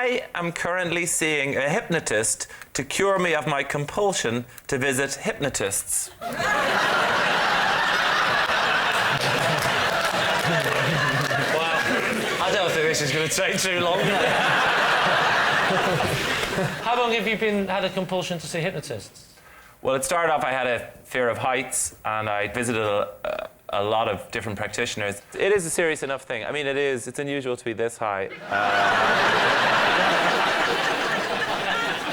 I am currently seeing a hypnotist to cure me of my compulsion to visit hypnotists. Well, I don't think this is going to take too long. How long have you had a compulsion to see hypnotists? Well, it started off, I had a fear of heights, and I visited a lot of different practitioners. It is a serious enough thing. I mean, it's unusual to be this high.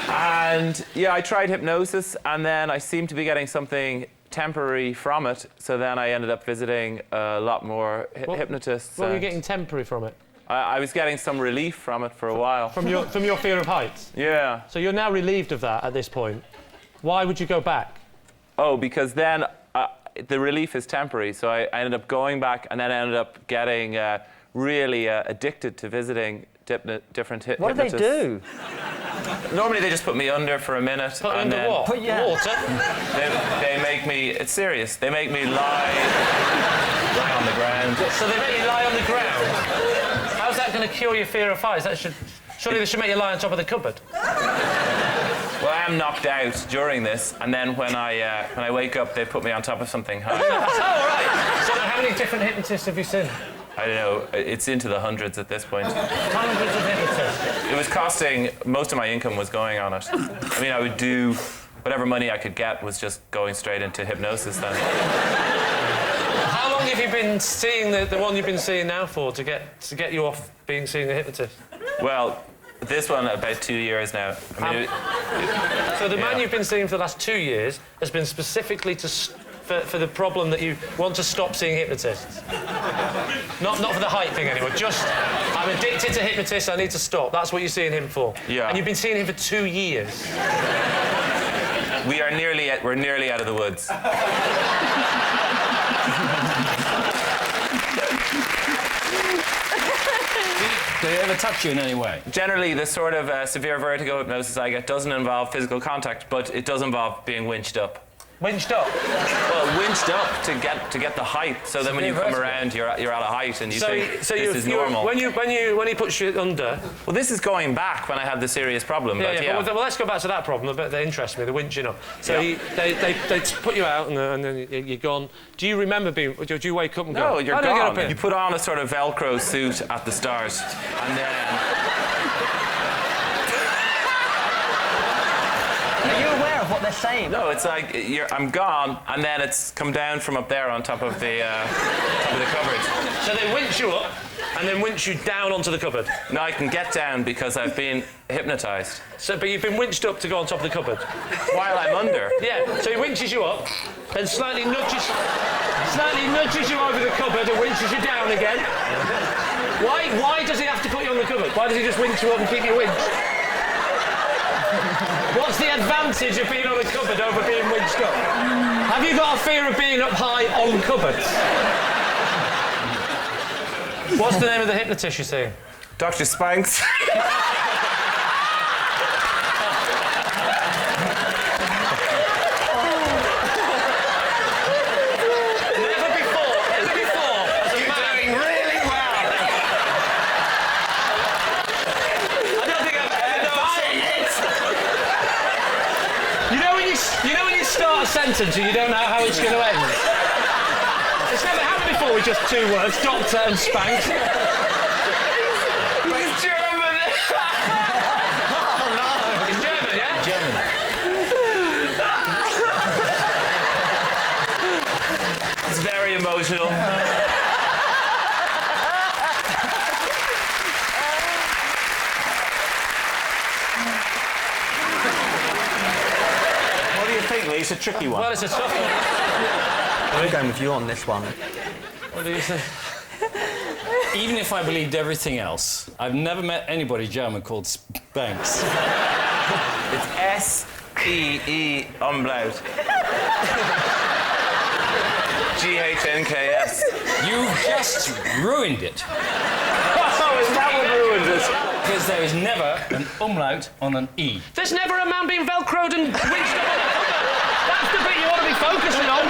And yeah, I tried hypnosis, and then I seemed to be getting something temporary from it, so then I ended up visiting a lot more hypnotists. What were you getting temporary from it? I was getting some relief from it for a while. From your fear of heights? Yeah. So you're now relieved of that at this point. Why would you go back? Oh, because then the relief is temporary, so I ended up going back, and then I ended up getting really addicted to visiting different hypnotists. What do they do? Normally they just put me under for a minute. Put under what? Water? They make me, it's serious, they make me lie on the ground. So they make you lie on the ground? How's that going to cure your fear of heights? Surely they should make you lie on top of the cupboard. Well, I am knocked out during this, and then when I wake up, they put me on top of something high. Oh, right. So how many different hypnotists have you seen? I don't know, it's into the hundreds at this point. Hundreds of hypnotists? It was costing, most of my income was going on it. I mean, I would do, whatever money I could get was just going straight into hypnosis then. How long have you been seeing the one you've been seeing now for to get you off seeing a hypnotist? Well, this one about 2 years now. I mean, so the man you've been seeing for the last 2 years has been specifically for the problem that you want to stop seeing hypnotists. Not for the height thing anyway. Just I'm addicted to hypnotists. I need to stop. That's what you're seeing him for. Yeah. And you've been seeing him for 2 years. we're nearly out of the woods. Do they ever touch you in any way? Generally, the sort of severe vertigo hypnosis I get doesn't involve physical contact, but it does involve being winched up. Winched up? Well, winched up to get the height, so then when you come around, you're at a height and you think this is normal. When he puts you under... Well, this is going back when I had the serious problem. Yeah. Well, let's go back to that problem. That interests me, the winching up. So they put you out and then you're gone. Do you remember do you wake up and go... No, you're gone. Get up you put on a sort of Velcro suit at the start, and then... Are you aware of what they're saying? No, it's like I'm gone, and then it's come down from up there on top of the cupboard. So they winch you up, and then winch you down onto the cupboard. No, I can get down because I've been hypnotised. So, but you've been winched up to go on top of the cupboard? While I'm under. Yeah, so he winches you up, then slightly nudges you over the cupboard and winches you down again. Why does he have to put you on the cupboard? Why does he just winch you up and keep you winched? What's the advantage of being on a cupboard over being winched up? Have you got a fear of being up high on cupboards? What's the name of the hypnotist you're seeing? Dr. Spanks. Never before. You're doing really well. I don't think I've ever You know when you start a sentence and you don't know how it's going to end? It's never happened before with just 2 words, doctor and Spanks. He's German. Oh, no. It's German, yeah? German. It's very emotional. What do you think, Lee? It's a tricky one. Well, it's a tough one. I'm going with you on this one. What do you say? Even if I believed everything else, I've never met anybody German called Spanks. It's S-P-E umlaut. G-H-N-K-S. You've just ruined it. Oh, is that what ruined it? Because there is never an umlaut on an E. There's never a man being velcroed and winched up on the cupboard. That's the bit you ought to be focusing on.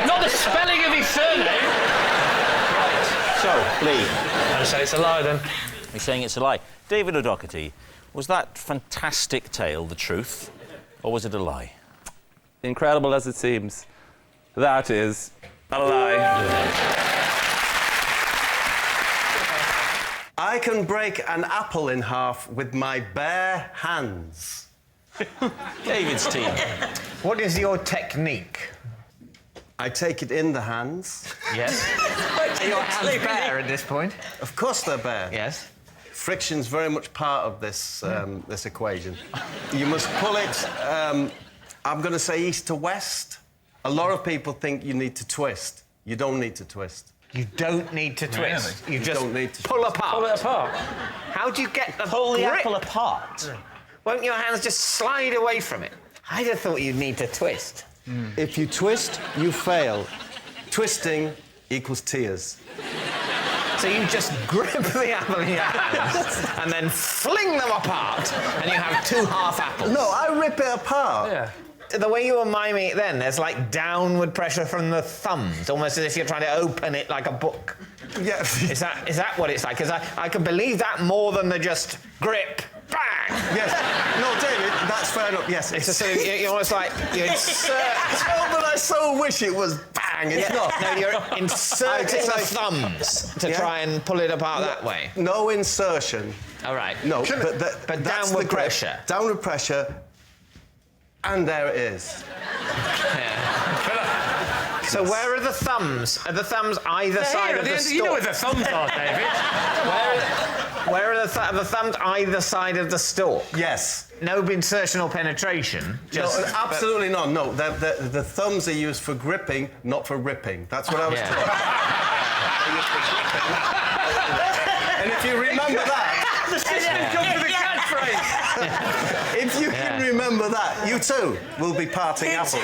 Not the spelling of his surname. So, Lee. I say it's a lie then. You're saying it's a lie. David O'Doherty, was that fantastic tale the truth, or was it a lie? Incredible as it seems, that is a lie. I can break an apple in half with my bare hands. David's team. What is your technique? I take it in the hands. Yes. Are your hands bare at this point? Of course they're bare. Yes. Friction's very much part of this, this equation. You must pull it, I'm going to say east to west. A lot of people think you need to twist. You don't need to twist. You don't need to twist. Really? You just don't need to pull twist. apart. Pull it apart. How do you get the Pull the grip? apple apart. Won't your hands just slide away from it? I'd have thought you'd need to twist. If you twist, you fail. Twisting equals tears. So you just grip the apple in your hands and then fling them apart, and you have 2 half apples. No, I rip it apart. Yeah. The way you were miming it then, there's like downward pressure from the thumbs, almost as if you're trying to open it like a book. Yeah. Is that what it's like? Because I can believe that more than the just grip, bang! Yes. No, David, that's fair enough. Yes. It's just sort of, you're almost like, you insert... Oh, but I so wish it was bang. It's not. No, you're inserting the thumbs to try and pull it apart that way. No insertion. All right. No, But that's downward the grip. pressure. Downward pressure, and there it is. So where are the thumbs? Are the thumbs either side of the stalk? You know where the thumbs are, David. Where are the thumbs either side of the stalk? Yes. No insertion or penetration? Just... No, absolutely not. No, the thumbs are used for gripping, not for ripping. That's what I was talking about. And if you remember that... If you can remember that, you too will be parting apples.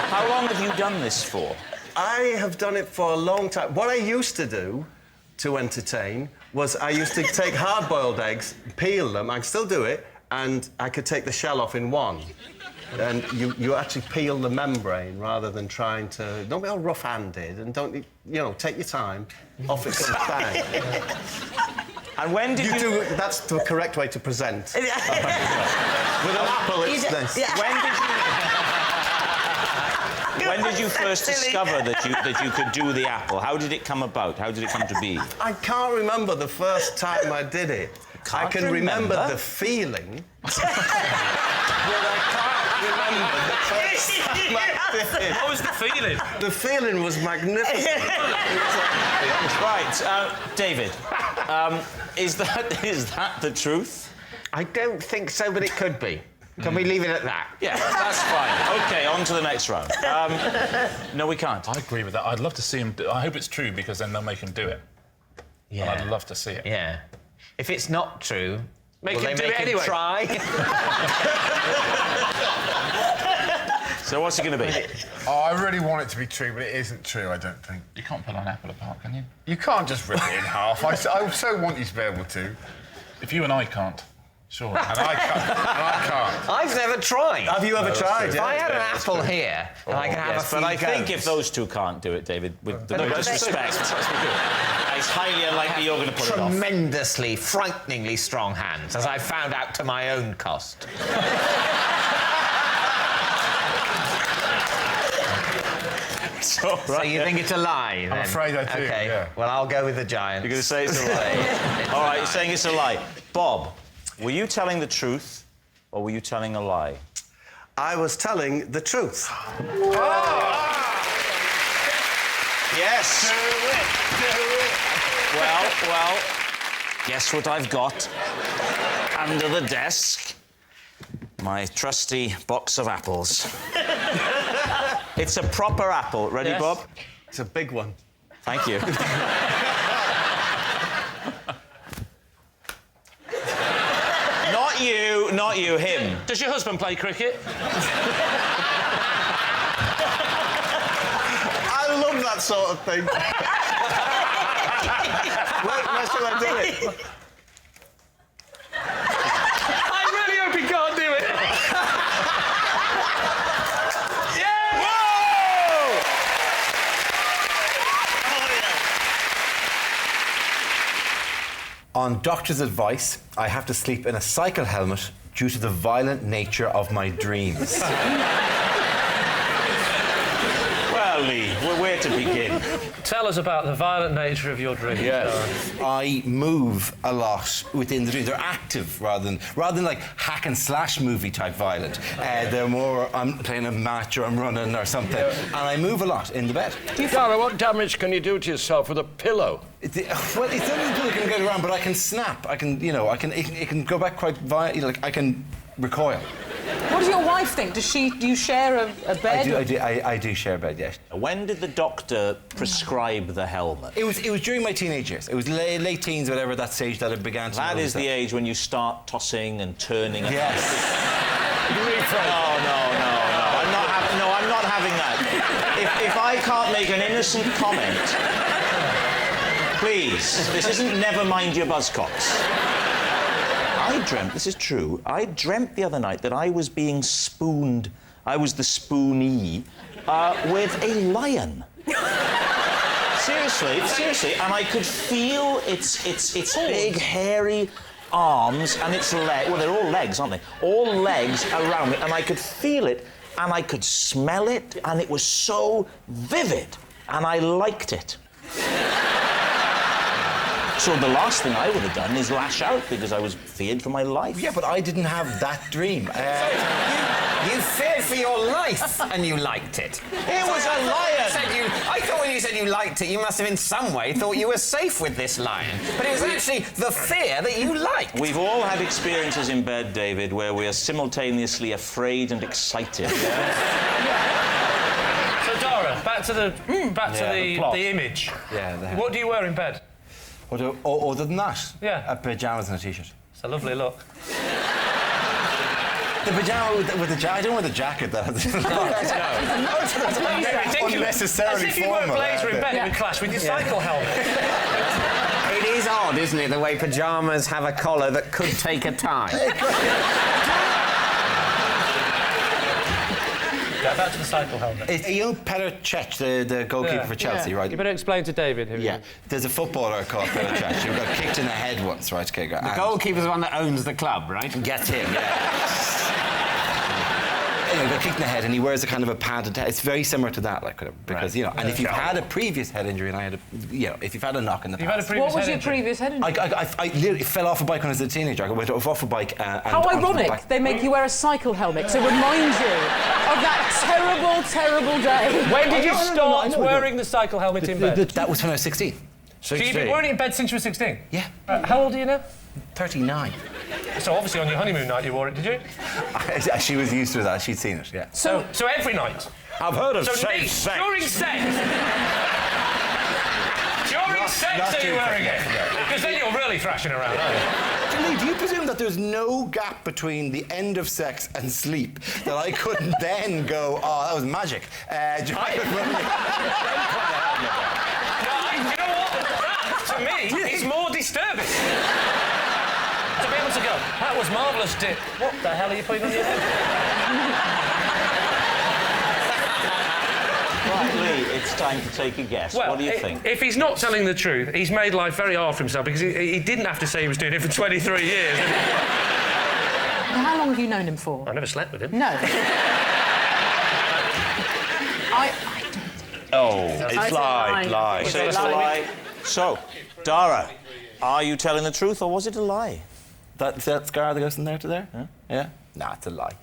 How long have you done this for? I have done it for a long time. What I used to do to entertain was I used to take hard-boiled eggs, peel them, I can still do it, and I could take the shell off in one. And you actually peel the membrane rather than trying to... Don't be all rough-handed and don't, take your time. Off it comes bang. And when did you... do... That's the correct way to present. With an apple, it's this. When did you first discover that you could do the apple? How did it come about? How did it come to be? I can't remember the first time I did it. I can remember the feeling. But I can't remember the first time I did it. What was the feeling? The feeling was magnificent. Right, David, is that the truth? I don't think so, but it could be. Can we leave it at that? Yeah, that's fine. OK, on to the next round. No, we can't. I agree with that. I'd love to see him I hope it's true, because then they'll make him do it. Yeah. And I'd love to see it. Yeah. If it's not true, Make will him they do make it him anyway. try? So what's it going to be? Oh, I really want it to be true, but it isn't true, I don't think. You can't pull an apple apart, can you? You can't just rip it in half. I so want you to be able to. If you and I can't, sure. And I can't. I've never tried. Have you ever tried? If I had an apple here, and I could have a few But I think goes. if those two can't do it, David, with the greatest respect, it's highly unlikely you're going to pull it off. Tremendously, frighteningly strong hands, as I found out to my own cost. So you think it's a lie, then? I'm afraid I do, OK, yeah. well, I'll go with the giant. You're going to say it's a lie? All right, you're saying it's a lie. Bob, were you telling the truth or were you telling a lie? I was telling the truth. Yes. Well, guess what I've got under the desk? My trusty box of apples. It's a proper apple. Ready, Yes. Bob? It's a big one. Thank you. Not you, him. Does your husband play cricket? I love that sort of thing. Wait, where shall I do it? I really hope he can't do it. Yeah! Whoa! On doctor's advice, I have to sleep in a cycle helmet due to the violent nature of my dreams. Well, Lee, where to begin? Tell us about the violent nature of your dreams. Yes. I move a lot within the dreams. They're active rather than like hack and slash movie type violent. They're more, I'm playing a match or I'm running or something. And I move a lot in the bed. Dara, what damage can you do to yourself with a pillow? Well, it's only people can get around, but I can snap. I can, it can go back quite violently. Like I can recoil. What does your wife think? Do you share a bed? I do share a bed, yes. When did the doctor prescribe the helmet? It was during my teenage years. It was late teens, whatever, that stage that it began to... That is the age when you start tossing and turning. Yes. I'm not having that. If I can't make an innocent comment, please, this isn't Never Mind Your Buzzcocks. I dreamt, this is true, I dreamt the other night that I was being spooned, I was the spoonee, with a lion. Seriously, and I could feel its big, hairy arms and its legs, well, they're all legs, aren't they? All legs around me, and I could feel it, and I could smell it, and it was so vivid, and I liked it. So the last thing I would have done is lash out because I was feared for my life. Yeah, but I didn't have that dream. You feared for your life and you liked it. It was a lion! I thought when you said you liked it, you must have in some way thought you were safe with this lion. But it was actually the fear that you liked. We've all had experiences in bed, David, where we are simultaneously afraid and excited. Yeah? So, Dara, back to the image. Yeah. What do you wear in bed? Other than that? Yeah. Pyjamas and a t-shirt. It's a lovely look. The pyjama with the jacket. I don't wear the jacket, though. It's unnecessarily as if you wear a blazer in bed, it would clash with your cycle helmet. It is odd, isn't it, the way pyjamas have a collar that could take a tie. Back to the cycle helmet. You know Petr Cech, the goalkeeper for Chelsea, right? You better explain to David who he is. There's a footballer called Petr Cech who got kicked in the head once, right? Okay, the goalkeeper's the one that owns the club, right? Get him, yeah. Anyway, got kicked in the head, and he wears a kind of a padded head. It's very similar to that, like, because, and if you've had a previous head injury, and I had if you've had a knock in the past... What was your previous head injury? I literally fell off a bike when I was a teenager. I went off a bike and... How ironic. They make you wear a cycle helmet to remind you of that terrible day. When did you start wearing the cycle helmet in bed? That was when I was 16. So you've been wearing it in bed since you were 16? Yeah. How old are you now? 39. So obviously on your honeymoon night you wore it, did you? She was used to that. She'd seen it, yeah. So every night? I've heard of safe sex. During sex? Are you wearing it? Because then you're really thrashing around, aren't you? Do you presume that there's no gap between the end of sex and sleep that I couldn't then go, oh, that was magic? You know what? That, to me, is more disturbing. To be able to go, that was marvellous, Dick. What the hell are you putting on your head? Right, Lee, it's time to take a guess. Well, what do you think? If he's not telling the truth, he's made life very hard for himself because he didn't have to say he was doing it for 23 years. How long have you known him for? I never slept with him. No. It's lie. So it's a lie. So, Dara, are you telling the truth or was it a lie? That scar that goes from there to there? Huh? Yeah? Nah, it's a lie.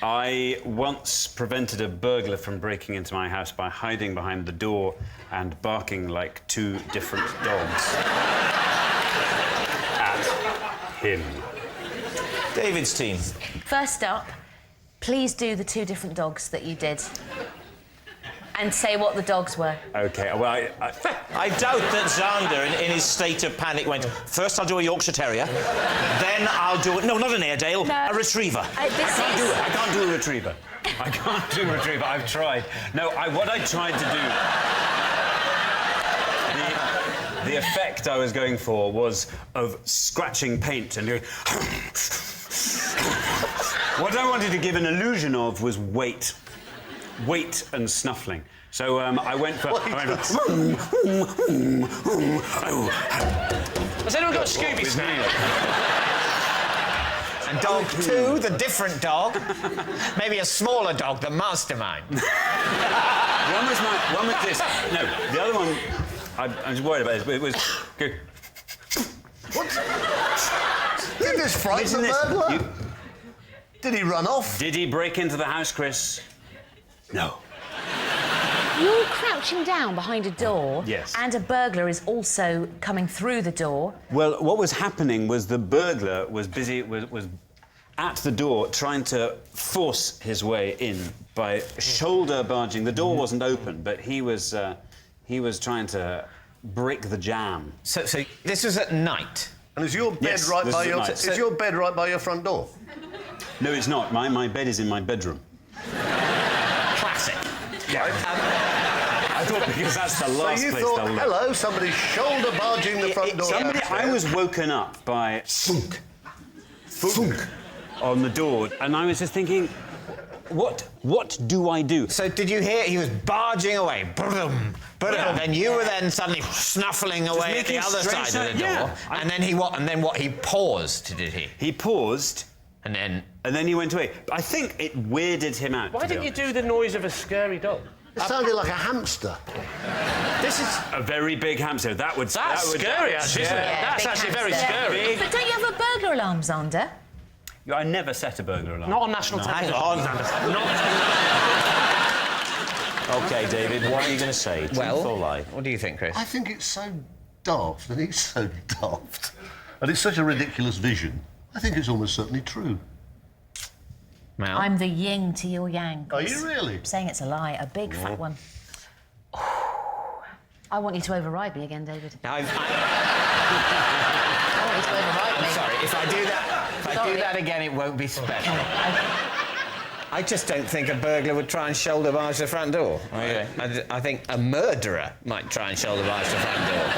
I once prevented a burglar from breaking into my house by hiding behind the door and barking like two different dogs at him. David's team. First up, please do the two different dogs that you did. And say what the dogs were. OK, well, I doubt that Xander, in his state of panic, went, first I'll do a Yorkshire Terrier, then I'll do... No, not an Airedale, a Retriever. I can't do a Retriever. I can't do a Retriever. I've tried. No, what I tried to do... The effect I was going for was of scratching paint and doing... What I wanted to give an illusion of was weight and snuffling. So I went for... Has anyone got a Scooby snack? And dog 2, the different dog. Maybe a smaller dog, the mastermind. One was this. No, the other one, I was worried about this, but it was... What? Did this frighten the burglar? Did he run off? Did he break into the house, Chris? No. You're crouching down behind a door. Yes. And a burglar is also coming through the door. Well, what was happening was the burglar was busy, was at the door trying to force his way in by shoulder barging. The door wasn't open, but he was trying to break the jam. So this was at night? And is your bed Yes, right this by is your... at night. Is your bed right by your front door? No, it's not. My bed is in my bedroom. Classic. Yeah. I thought because that's the last so you place thought, they'll look. hello, somebody's shoulder barging the front door. I was woken up by thunk, thunk on the door, and I was just thinking, what do I do? So did you hear he was barging away? Brum, brum, Yeah. and you were then suddenly snuffling away at the other side of the door. Yeah. And then he what? And then what? He paused, did he? He paused. And then he went away. I think it weirded him out. Why didn't you do the noise of a scary dog? It sounded like a hamster. This is a very big hamster. That's scary, actually, isn't it? That's big actually very hamster. scary. But don't you have a burglar alarm, Xander? I never set a burglar alarm. Not on national television. OK, David, what are you going to say? Truth or lie? What do you think, Chris? I think it's so daft, and he's so daft. And it's such a ridiculous vision. I think it's almost certainly true. Mal? I'm the yin to your yang. Are you really? I'm saying it's a lie, a big fat one. I want you to override me again, David. Now, I want you to override me. Sorry, if I do that again, it won't be special. I just don't think a burglar would try and shoulder barge the front door. Okay. I think a murderer might try and shoulder barge the front door.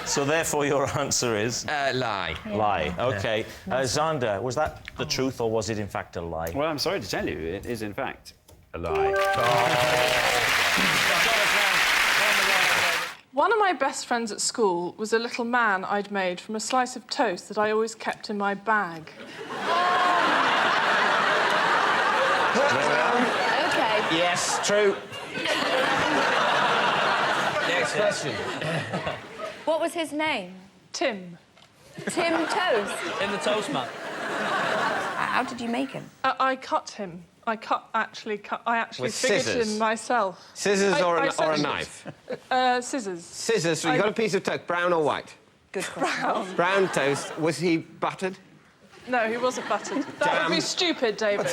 So therefore your answer is? Lie. Lie. OK. Xander, was that the truth or was it in fact a lie? Well, I'm sorry to tell you, it is in fact a lie. One of my best friends at school was a little man I'd made from a slice of toast that I always kept in my bag. OK. Yes, true. Next question. What was his name? Tim. Tim Toast. In the toast man. How did you make him? I cut him. I actually With figured scissors? him myself. Scissors or a certainly- knife? Scissors. Scissors. So you got a piece of toast, brown or white? Good question. Brown. Brown toast. Was he buttered? No, he wasn't buttered. That would be stupid, David.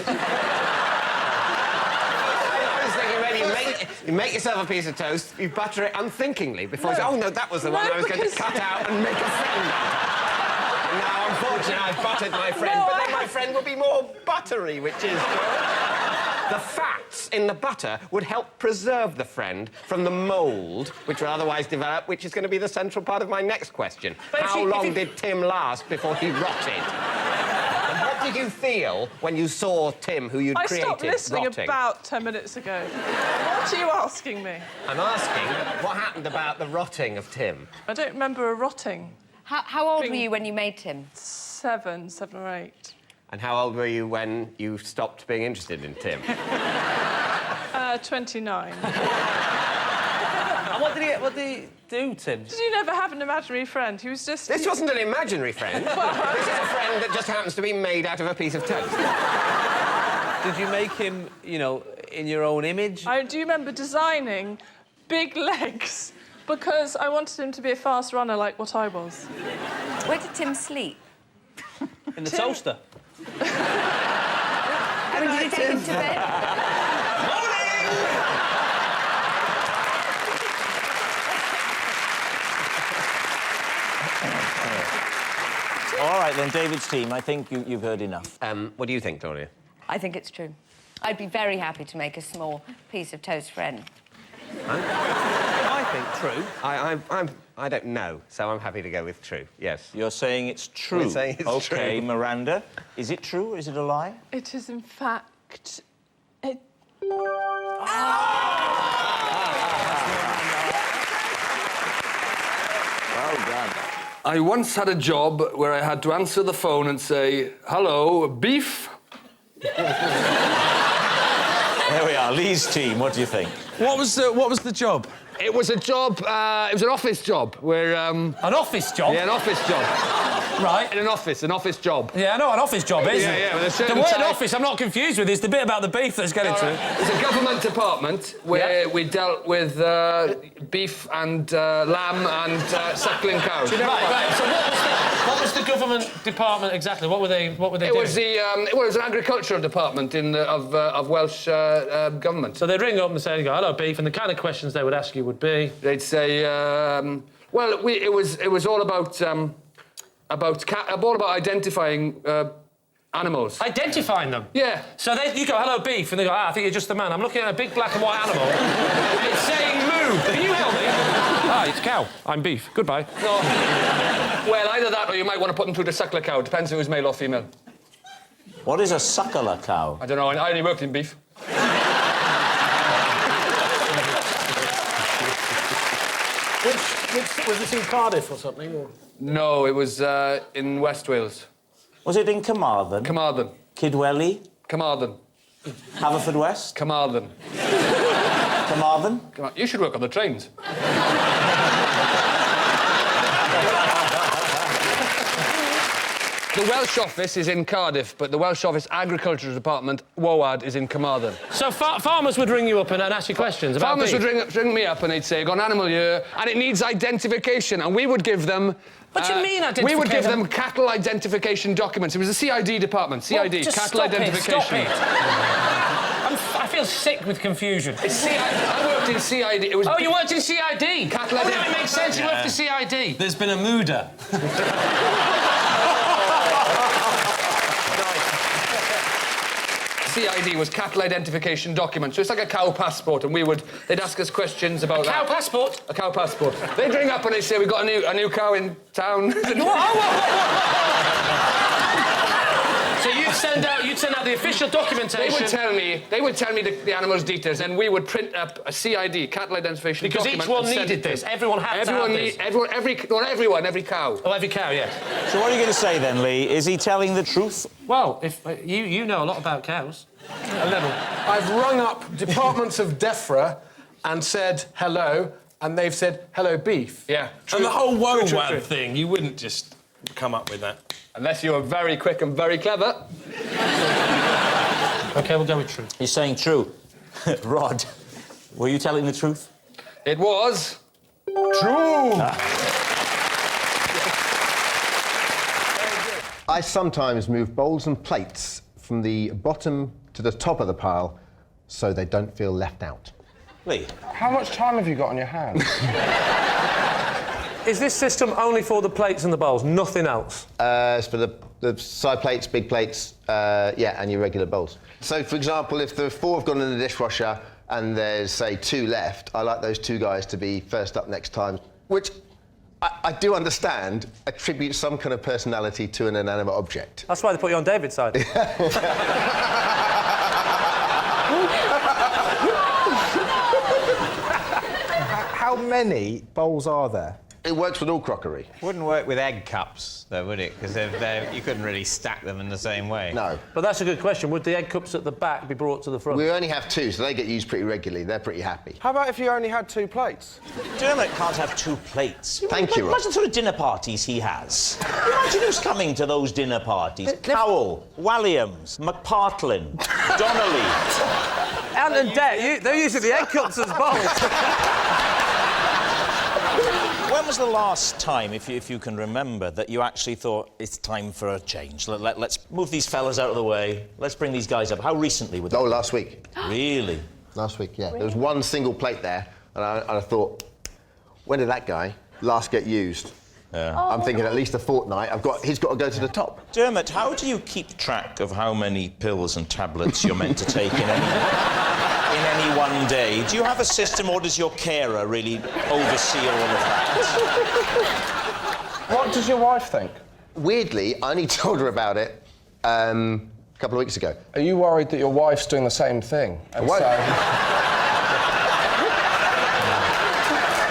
You make yourself a piece of toast, you butter it unthinkingly before you say, oh, no, that was the one I was going to cut out and make a friend out of. And now, unfortunately, I've buttered my friend, but then my friend will be more buttery, which is good. The fats in the butter would help preserve the friend from the mould, which will otherwise develop, which is going to be the central part of my next question. How long did Tim last before he rotted? And what did you feel when you saw Tim, who you'd created, I stopped listening rotting? about 10 minutes ago. What are you asking me? I'm asking what happened about the rotting of Tim. I don't remember a rotting. How old were you when you made Tim? 7 or 8. And how old were you when you stopped being interested in Tim? 29. And what did he do, Tim? Did you never have an imaginary friend? He was just... This wasn't an imaginary friend. This is a friend that just happens to be made out of a piece of toast. Did you make him, you know, in your own image? I do remember designing big legs because I wanted him to be a fast runner like what I was. Where did Tim sleep? In the toaster. I mean, did you take him to bed? All right, then, David's team, I think you've heard enough. What do you think, Doria? I think it's true. I'd be very happy to make a small piece of toast friend. I think true. I don't know, so I'm happy to go with true, yes. You're saying it's true? I'm saying it's true. OK, Miranda, is it true or is it a lie? It is, in fact... Well done. I once had a job where I had to answer the phone and say, "Hello, beef?" There we are. Lee's team, what do you think? What was the job? It was a job, it was an office job where... An office job? Yeah, an office job. Right. In an office job. Yeah, I know what an office job is. Yeah, with a The certain word type- office I'm not confused with is the bit about the beef that's getting to it. It's a government department where we dealt with beef and lamb and suckling cows. Right. So what was the government department exactly? What were they It doing? was it was an agricultural department of Welsh government. So they'd ring up and say, "Hello, beef," and the kind of questions they would ask you would be... They'd say, it was all about identifying animals. Identifying them? Yeah. So you go, "Hello, beef," and they go, "I think you're just a man. I'm looking at a big black and white animal. And it's saying move. Can you help me?" It's cow. I'm beef. Goodbye. No. Well, either that or you might want to put them through the suckler cow. Depends if it was male or female. What is a suckler cow? I don't know. I only worked in beef. Which was this in Cardiff or something? Or? No, it was in West Wales. Was it in Carmarthen? Carmarthen. Kidwelly? Carmarthen. Haverfordwest? Carmarthen. Carmarthen? You should work on the trains. The Welsh office is in Cardiff, but the Welsh Office Agriculture Department, WOAD, is in Carmarthen. So farmers would ring you up and ask you questions about Farmers beef? would ring me up and they'd say, "I've got an animal here, and it needs identification," and we would give them... What do you mean identification? We would give them cattle identification documents. It was the CID department, CID, just cattle stop identification. Stop it. I feel sick with confusion. It's CID. I worked in CID. It was you worked in CID? Cattle no, it makes sense. You worked for CID. There's been a mooder. CID was cattle identification document, so it's like a cow passport, and they'd ask us questions about Cow passport? A cow passport. They'd ring up and they'd say, "We've got a new cow in town." So you'd send out the official documentation. They would tell me the animal's details, and we would print up a CID, cattle identification because document. each one needed this. Everyone had to have this. Every cow. Oh, every cow, yes. So what are you going to say then, Lee? Is he telling the truth? Well, if you know a lot about cows. A little. I've rung up departments of DEFRA and said hello, and they've said hello, beef. Yeah. And the whole WOAD thing, you wouldn't just come up with that. Unless you were very quick and very clever. OK, we'll go with true. You're saying true. Rhod, were you telling the truth? It was... true! I sometimes move bowls and plates from the bottom to the top of the pile so they don't feel left out. Lee? How much time have you got on your hands? Is this system only for the plates and the bowls, nothing else? It's for the side plates, big plates, and your regular bowls. So, for example, if the 4 have gone in the dishwasher and there's, say, 2 left, I like those 2 guys to be first up next time, which I do understand attributes some kind of personality to an inanimate object. That's why they put you on David's side. How many bowls are there? It works with all crockery. Wouldn't work with egg cups, though, would it? Because you couldn't really stack them in the same way. No. But that's a good question. Would the egg cups at the back be brought to the front? We only have 2, so they get used pretty regularly. They're pretty happy. How about if you only had 2 plates? Dermot can't have 2 plates. Thank you, Rhod. Imagine the sort of dinner parties he has. Imagine who's coming to those dinner parties. Cowell, Walliams, McPartlin, Donnelly. Ant and Dec, they're using the egg cups as bowls. When was the last time, if you can remember, that you actually thought it's time for a change? Let's move these fellas out of the way. Let's bring these guys up. How recently would that? Oh, last week. Really? Last week, yeah. There was 1 single plate there, and I thought, when did that guy last get used? Yeah. I'm thinking at least a fortnight. He's got to go to the top. Dermot, how do you keep track of how many pills and tablets you're meant to take in any one day? Do you have a system, or does your carer really oversee all of that? What does your wife think? Weirdly, I only told her about it a couple of weeks ago. Are you worried that your wife's doing the same thing? And What? so...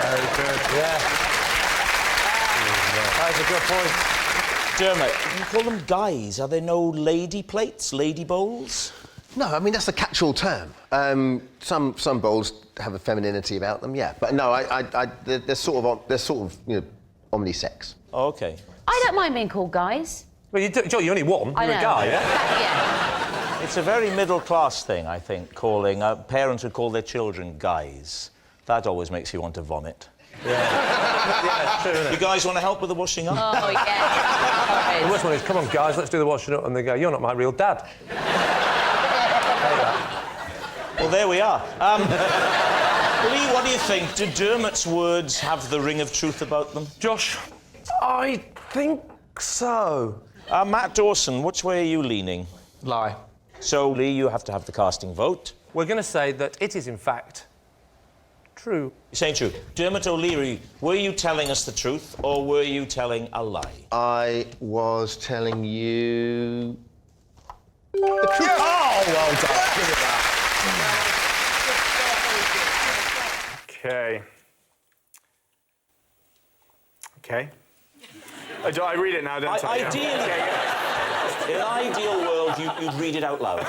Very good, yeah. That's a good point. Dermot, you call them guys. Are there no lady plates, lady bowls? No, I mean, that's a catch-all term. Some bowls have a femininity about them, yeah. But no, they're sort of, you know, omnisex. OK. I don't mind being called guys. Well, you're only one. You're a guy, yeah? It's a very middle-class thing, I think, calling... parents would call their children guys. That always makes you want to vomit. Yeah, true, isn't it? You guys want to help with the washing up? Oh, yeah. The worst one is, come on, guys, let's do the washing up. And they go, you're not my real dad. Well, there we are. Lee, what do you think? Do Dermot's words have the ring of truth about them? Josh? I think so. Matt Dawson, which way are you leaning? Lie. So, Lee, you have to have the casting vote. We're going to say that it is, in fact, true. You're saying true. Dermot O'Leary, were you telling us the truth or were you telling a lie? I was telling you... the truth. Yeah. Oh, well done. Give it that. OK. OK. I read it now, don't I? Ideally, in an ideal world, you'd read it out loud.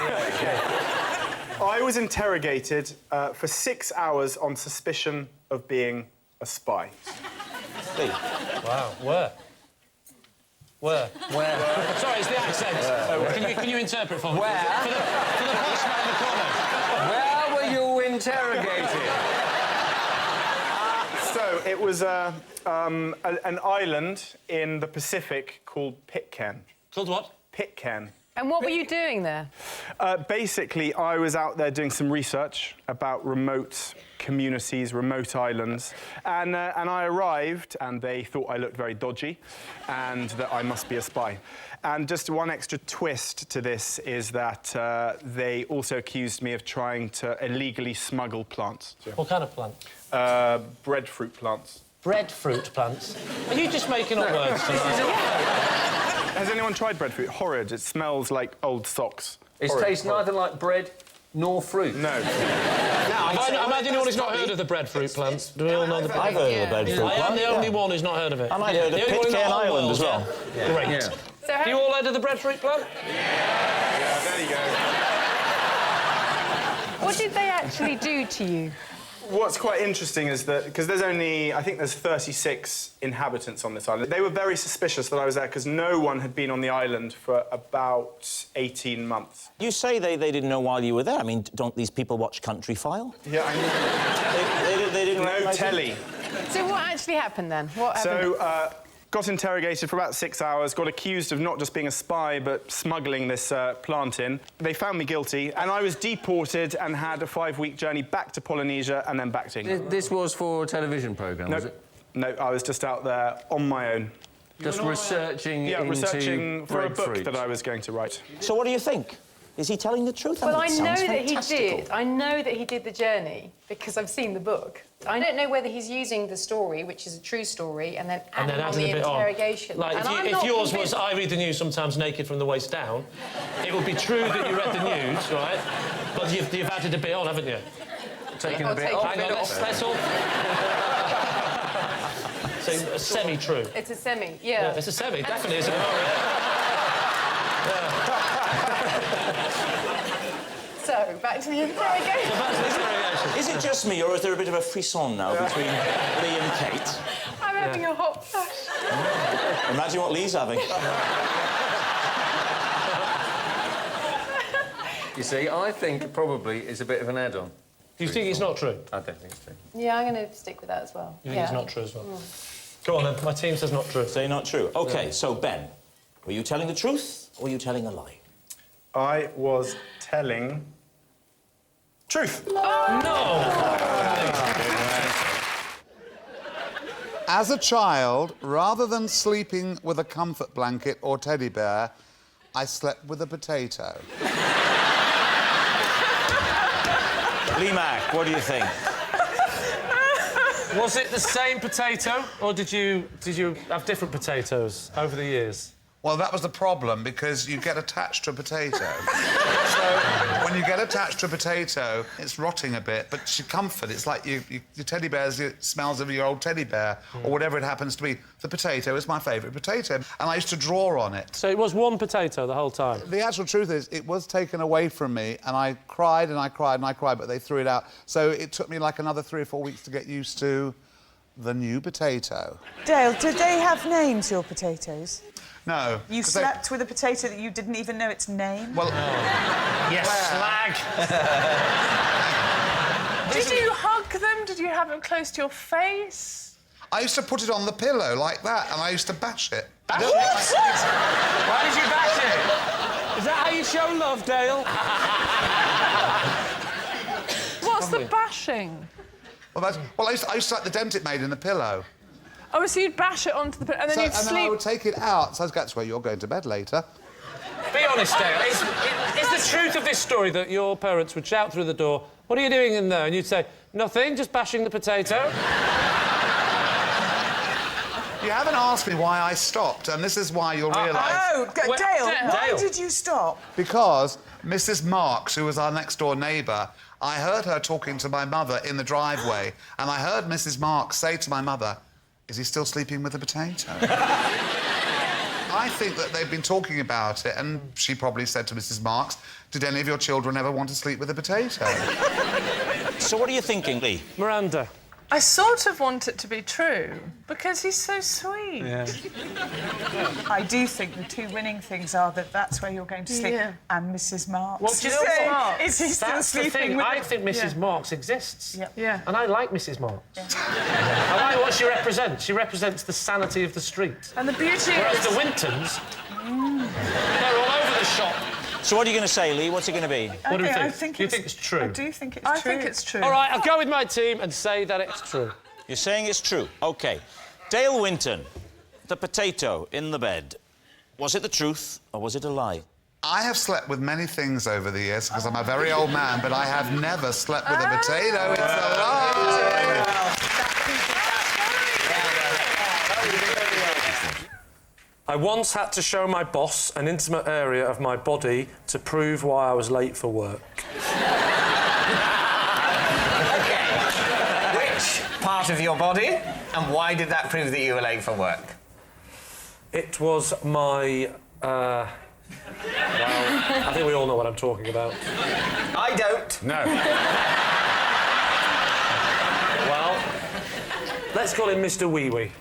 I was interrogated for 6 hours on suspicion of being a spy. Lee. Wow. Where? Sorry, it's the accent. Can you interpret for me? Where? For the postman in the corner. Where were you interrogated? So, it was an island in the Pacific called Pitcairn. Called what? Pitcairn. And what were you doing there? Basically, I was out there doing some research about remote communities, remote islands, and I arrived, and they thought I looked very dodgy, and that I must be a spy. And just one extra twist to this is that they also accused me of trying to illegally smuggle plants. What kind of plant? Breadfruit plants. Breadfruit plants? Are you just making up words tonight? Has anyone tried breadfruit? Horrid. It smells like old socks. It tastes neither like bread nor fruit. No. Am I the only one who's not heard of the breadfruit plants? Do we all know the I've heard of the breadfruit plant. I am the only one who's not heard of it. And I'd heard of Pitcairn Island as well. Yeah. Great. Yeah. So Have you all heard of the breadfruit plant? Yeah, there you go. what did they actually do to you? What's quite interesting is that, because there's only, I think there's 36 inhabitants on this island, they were very suspicious that I was there because no one had been on the island for about 18 months. You say they didn't know while you were there. I mean, don't these people watch Country File? Yeah, I know. They didn't No telly. So what actually happened then? What happened? So, got interrogated for about 6 hours, got accused of not just being a spy, but smuggling this plant in. They found me guilty, and I was deported and had a 5-week journey back to Polynesia and then back to England. This was for a television programme, was it? No, I was just out there on my own. Just researching into researching for a book breadfruit. that I was going to write. So what do you think? Is he telling the truth? Well, I mean, I know sounds that he fantastical. did. I know that he did the journey because I've seen the book. I don't know whether he's using the story, which is a true story, and then adding on the interrogation. Like, if yours was, I read the news sometimes naked from the waist down, it would be true that you read the news, right? But you've added a bit on, haven't you? Taking a bit off. Hang on, let's all... So, semi-true. It's a semi, yeah. It's a semi, definitely, isn't it? So, back to the interrogation. Is it just me, or is there a bit of a frisson now between Lee and Kate? I'm having a hot flash. Imagine what Lee's having. You see, I think probably it's a bit of an add-on. Do you think it's not true? I don't think it's true. Yeah, I'm going to stick with that as well. You think it's not true as well? Go on, then. My team says not true. Say not true. OK, so, Ben, were you telling the truth or were you telling a lie? I was telling... truth. As a child, rather than sleeping with a comfort blanket or teddy bear, I slept with a potato. Lee Mack, what do you think? Was it the same potato, or did you have different potatoes over the years? Well, that was the problem, because you get attached to a potato. So, when you get attached to a potato, it's rotting a bit, but it's your comfort. It's like your teddy bear's it smells of your old teddy bear, or whatever it happens to be. The potato is my favourite potato, and I used to draw on it. So it was one potato the whole time? The actual truth is, it was taken away from me, and I cried and I cried and I cried, but they threw it out. So it took me like another 3 or 4 weeks to get used to the new potato. Dale, did they have names, your potatoes? No. You slept with a potato that you didn't even know its name? Well... Yes, slag! Did you hug them? Did you have them close to your face? I used to put it on the pillow like that, and I used to bash it. Bash it? Why did you bash it? Is that how you show love, Dale? What's the bashing? Well, I used to like the dent it made in the pillow. Oh, so you'd bash it onto the pillow and then you'd sleep... And then I would take it out, so that's where you're going to bed later. Be honest, Dale. Is the truth of this story that your parents would shout through the door, "What are you doing in there?" And you'd say, "Nothing, just bashing the potato"? You haven't asked me why I stopped, and this is why you'll realise... Dale, why did you stop? Because Mrs. Marks, who was our next-door neighbour, I heard her talking to my mother in the driveway, and I heard Mrs. Marks say to my mother, "Is he still sleeping with a potato?" I think that they've been talking about it, and she probably said to Mrs. Marks, "Did any of your children ever want to sleep with a potato?" So what are you thinking, Lee? Miranda. I sort of want it to be true, because he's so sweet. Yeah. I do think the two winning things are that that's where you're going to sleep, and Mrs. Marks. What do you know? Is he still That's the sleeping thing. with... I think Mrs. Marks exists. Yeah. And I like Mrs. Marks. I like what she represents. She represents the sanity of the street. And the beauty Whereas is... the Wintons, they're all over the shop. So what are you going to say, Lee? What's it going to be? What do you think? I think do you think it's true? I do think it's true. I think it's true. All right, I'll go with my team and say that it's true. You're saying it's true. OK. Dale Winton, the potato in the bed. Was it the truth or was it a lie? I have slept with many things over the years, because I'm a very old man, but I have never slept with a potato. It's a lie! I once had to show my boss an intimate area of my body to prove why I was late for work. Which part of your body, and why did that prove that you were late for work? It was my... well, I think we all know what I'm talking about. I don't. No. Well, let's call him Mr. Wee Wee.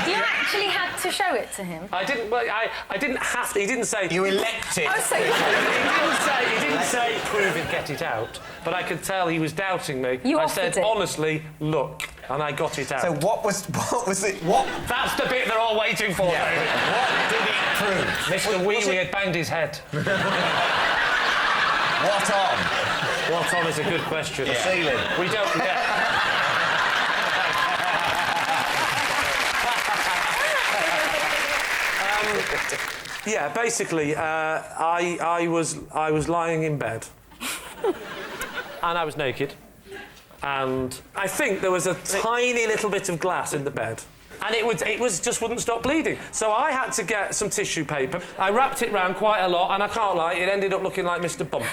You actually had to show it to him? I didn't. Well, I didn't have to. He didn't say. You elected. I say. He didn't say. Prove it, get it out. But I could tell he was doubting me. You I offered said it. honestly, look, and I got it out. So what was it? What? That's the bit they're all waiting for. Yeah. What did it prove? Mr. Wee Wee had banged his head. What on? What on is a good question. The ceiling. We don't. Yeah. Yeah, basically, I was lying in bed, and I was naked, and I think there was a tiny little bit of glass in the bed, and it just wouldn't stop bleeding. So I had to get some tissue paper. I wrapped it round quite a lot, and I can't lie, it ended up looking like Mr. Bump.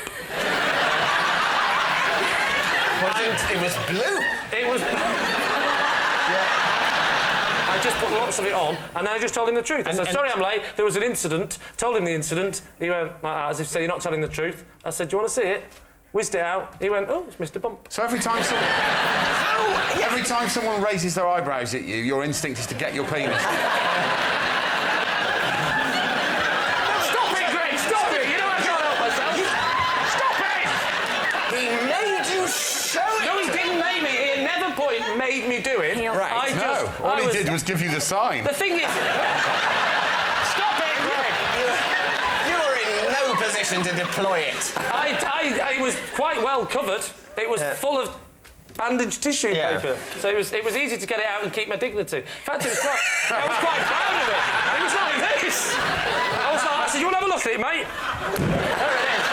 It was blue. It was. I just put lots of it on, and then I just told him the truth. I said, sorry I'm late, there was an incident. Told him the incident. He went, as if to say, you're not telling the truth. I said, do you want to see it? Whizzed it out. He went, oh, it's Mr. Bump. So every time someone raises their eyebrows at you, your instinct is to get your penis. Stop it, Greg, stop it! You know I can't help myself. Stop it! He made you show it. No, he didn't make me. He at never point made me do it. Right. All he did was give you the sign. The thing is... Stop it, Greg! You were in no position to deploy it. I was quite well covered. It was full of bandaged tissue paper. So it was easy to get it out and keep my dignity. In fact, I was quite proud of it. It was like this. I said, you want to have a look at it, mate? There it is.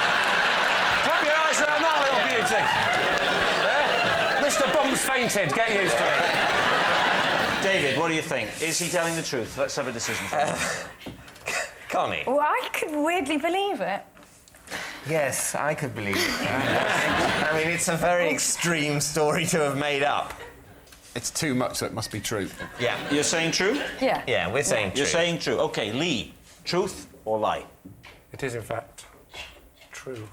Clap your eyes around that little beauty. Mr. Bump's fainted. Get used to it. David, what do you think? Is he telling the truth? Let's have a decision. Connie? Well, I could weirdly believe it. Yes, I could believe it. I mean, it's a very extreme story to have made up. It's too much, so it must be true. Yeah. You're saying true? Yeah. Yeah, we're saying true. You're saying true. OK, Lee, truth or lie? It is, in fact, true.